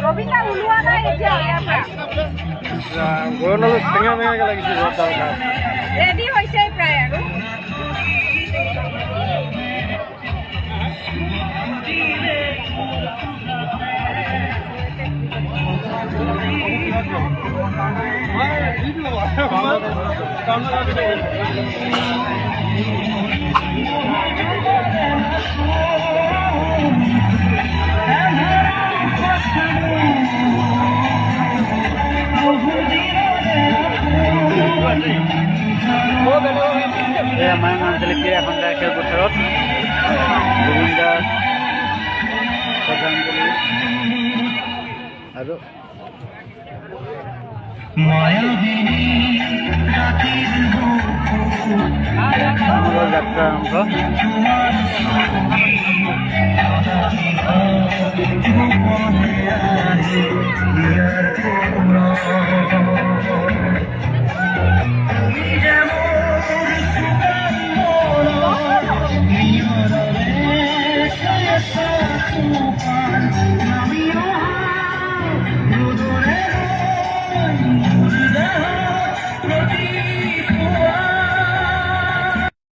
ৰবিতা ওলোৱা নাই এতিয়া ইয়াৰ পৰা গৰমত টেঙা টেঙাকৈ লাগিছে ৰেডি হৈছে প্ৰায় আৰু আমাৰ আঞ্চলিক এখন খেলপথাৰত জুবিন দাস শ্ৰদ্ধাঞ্জলি আৰু যাত্ৰা আৰম্ভ